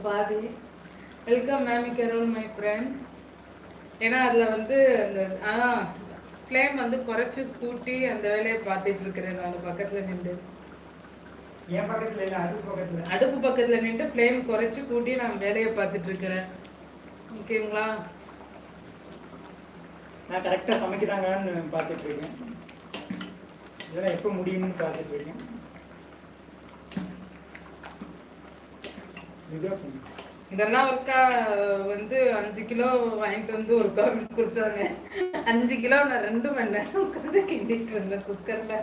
பாதி. Welcome Mamie Carol my friend. ஏன்னா அதில் வந்து அந்த ஃப்ளேம் வந்து குறைச்சி கூட்டி அந்த வேலையை பார்த்துட்டு இருக்கிறேன். நான் பக்கத்தில் நின்று அடுப்பு பக்கத்தில் நின்று ஃப்ளேம் குறைச்சி கூட்டி நான் வேலையை பார்த்துட்டு இருக்கிறேன். ஓகேங்களா? நான் கரெக்டாக சமைக்கிறாங்கன்னு பார்த்துட்டு இருக்கேன். இதெல்லாம் எப்போ முடியும்னு பார்த்துட்டு இருக்கேன். இதெல்லாம் ஒருக்கா வந்து 5 கிலோ வாங்கிட்டு வந்து ஒருக்கா கொடுத்தாங்க. 5 கிலோ நான் 2 மணி நேரம் உட்காந்து கிண்டிட்டு இருந்தேன் குக்கர்ல.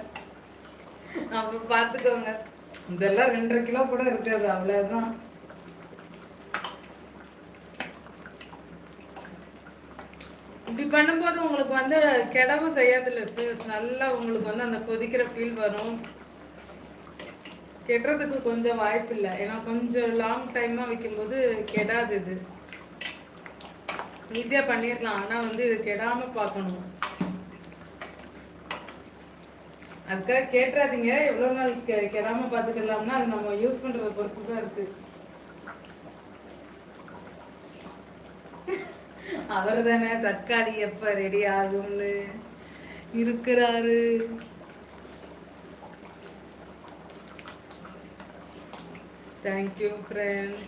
அப்ப பாத்துக்கோங்க, இதெல்லாம் 2.5 கிலோ கூட இருக்காது, அவ்வளவுதான். இப்படி பண்ணும்போது உங்களுக்கு வந்து கெடவும் செய்யாதுல்ல சிஸ். நல்லா உங்களுக்கு வந்து அந்த கொதிக்கிற ஃபீல் வரும். கெட்டுறதுக்கு கொஞ்சம் வாய்ப்பு இல்லை. ஏன்னா கொஞ்சம் லாங் டைமாக வைக்கும்போது கெடாது. இது ஈஸியாக பண்ணிடலாம், ஆனால் வந்து இது கெடாமல் பார்க்கணும். அதுக்காக கேட்டுறாதீங்க. எவ்வளோ நாள் கெடாமல் பார்த்துக்கலாம்னா அது நம்ம யூஸ் பண்ணுறத பொறுத்து தான் இருக்கு. அவர் தானே தக்காளி எப்போ ரெடி ஆகும்னு இருக்கிறாரு. Thank you friends.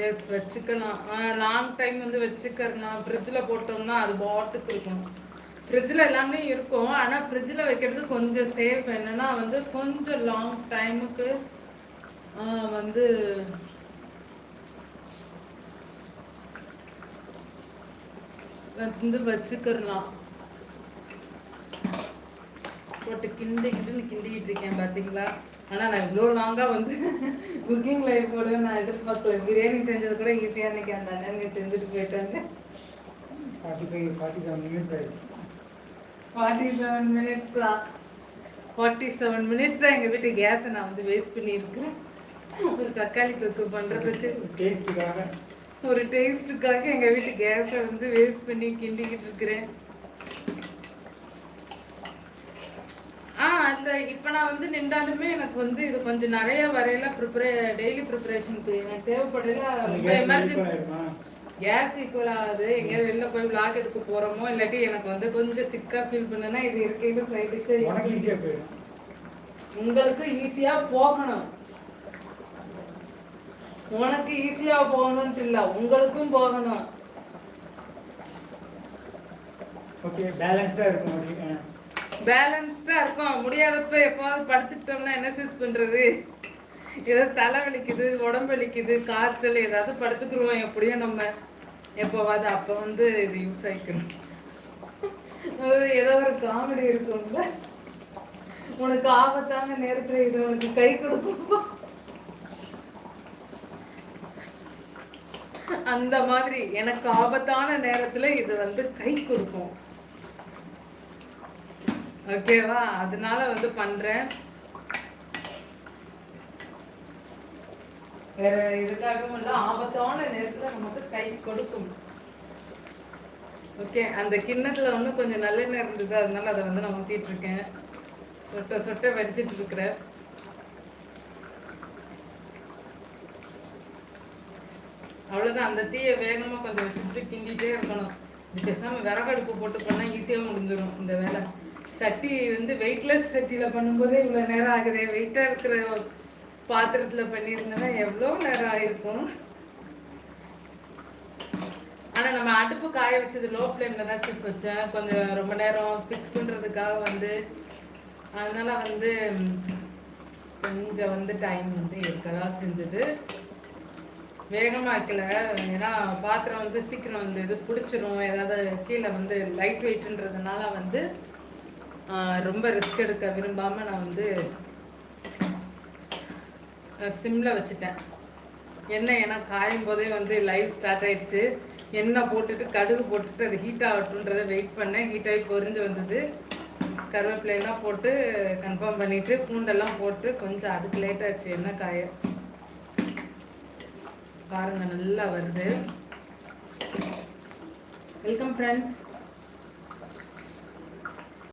எஸ் வச்சுக்கலாம். லாங் டைம் வந்து வச்சுக்கலாம். ஃப்ரிட்ஜில் போட்டோம்னா அது பாட்டுக்கு இருக்கும். ஃப்ரிட்ஜில் எல்லாமே இருக்கும், ஆனால் ஃப்ரிட்ஜில் வைக்கிறது கொஞ்சம் சேஃப். என்னன்னா வந்து கொஞ்சம் லாங் டைமுக்கு வந்து வந்து வச்சுக்கலாம். போட்டு கிண்டிக்கிட்டு இருக்கேன் பார்த்தீங்களா. ஆனால் நான் இவ்வளோ லாங்காக வந்து குக்கிங் லைஃப் கூட நான் எதிர்பார்க்கல. பிரியாணி செஞ்சது கூட ஈஸியாக இன்னைக்கு அந்த அண்ணன் செஞ்சுட்டு போயிட்டாங்க. 47 மினிட்ஸா எங்கள் வீட்டு கேஸை நான் வந்து வேஸ்ட் பண்ணியிருக்கேன் ஒரு தக்காளி தொக்கு பண்ணுறதுக்கு. ஒரு டேஸ்ட்டுக்காக எங்கள் வீட்டு கேஸை வந்து வேஸ்ட் பண்ணி கிண்டிக்கிட்டு இருக்கிறேன். அந்த இப்போ நான் வந்து நின்றாலுமே எனக்கு வந்து இது கொஞ்சம் நிறைய வரையில டெய்லி ப்ரிப்பரேஷனுக்கு எனக்கு தேவைப்படல. எமர்ஜென்சி கேஸ் ஈக்குவல் ஆகுது. எங்கேயாவது வெளில போய் விளாக் எடுக்க போகிறோமோ இல்லாட்டி எனக்கு வந்து கொஞ்சம் சிக்காக ஃபீல் பண்ணுன்னா இது இருக்கையில் சைட் டிஷ்ஷாக உங்களுக்கு ஈஸியாக போகணும். உனக்கு ஈஸியா போகணும்னு இல்ல, உங்களுக்கும் போகணும். ஓகே, பேலன்ஸ்டா இருக்கும். பேலன்ஸ்டா இருக்கும். முடியாதப்ப எப்பாவது படுத்துக்கிட்டோம்னா என்ன சிஸ் பண்றது? ஏதோ தலை வலிக்குது, உடம்பு வலிக்குது, காய்ச்சல், ஏதாவது படுத்துக்குருவோம். எப்படியும் நம்ம எப்போவாது அப்ப வந்து இது யூஸ் ஆயிக்கணும். ஏதோ ஒரு காமெடி இருக்கும்ல, உனக்கு ஆபத்தான நேரத்துல இது உனக்கு கை கொடுக்கும். அந்த மாதிரி எனக்கு ஆபத்தான நேரத்துல இது வந்து கை கொடுக்கும். ஓகேவா? அதனால வந்து பண்றேன். வேற எதுக்காகவும் இல்ல, ஆபத்தான நேரத்துல நமக்கு கை கொடுக்கும். ஓகே, அந்த கிண்ணத்துல வந்து கொஞ்சம் நல்லெண்ணெய் இருந்தது, அதனால அதை வந்து நான் ஊத்திட்டு இருக்கேன். சொட்ட சொட்ட வடிச்சிட்டு இருக்கிறேன். அவ்வளோதான். அந்த தீயை வேகமாக கொஞ்சம் வச்சுட்டு கிண்டிகிட்டே இருக்கணும். இது பேசாமல் விறகடுப்பு போட்டு பண்ணால் ஈஸியாக முடிஞ்சிடும் இந்த வேலை. சட்டி வந்து வெயிட்லெஸ் சட்டியில் பண்ணும்போதே இவ்வளோ நேரம் ஆகுது. வெயிட்டாக இருக்கிற பாத்திரத்தில் பண்ணியிருந்தேன்னா எவ்வளோ நேரம் ஆகிருக்கும். ஆனால் நம்ம அடுப்பு காய வச்சது லோ ஃப்ளேமில் தான் சிஸ் வச்சேன். கொஞ்சம் ரொம்ப நேரம் ஃபிக்ஸ் பண்ணுறதுக்காக வந்து, அதனால வந்து கொஞ்சம் வந்து டைம் வந்து இருக்கதான் செஞ்சது. வேகமாக வைக்கல, ஏன்னா பாத்திரம் வந்து சீக்கிரம் வந்து இது பிடிச்சிரும். ஏதாவது கீழே வந்து லைட் வெயிட்ன்றதுனால வந்து ரொம்ப ரிஸ்க் எடுக்க விரும்பாமல் நான் வந்து சிம்மில் வச்சுட்டேன். எண்ணெய் ஏன்னா காயும் போதே வந்து லைவ் ஸ்டார்ட் ஆயிடுச்சு. எண்ணெய் போட்டுட்டு கடுகு போட்டுட்டு அது ஹீட் ஆகட்டுன்றதை வெயிட் பண்ணேன். ஹீட்டாகி பொரிஞ்சு வந்தது. கருவேப்பிலையெல்லாம் போட்டு கன்ஃபார்ம் பண்ணிவிட்டு பூண்டெல்லாம் போட்டு கொஞ்சம் அதுக்கு லேட் ஆச்சு எண்ணெய் காய. பாருங்க நல்லா வருது. Welcome friends.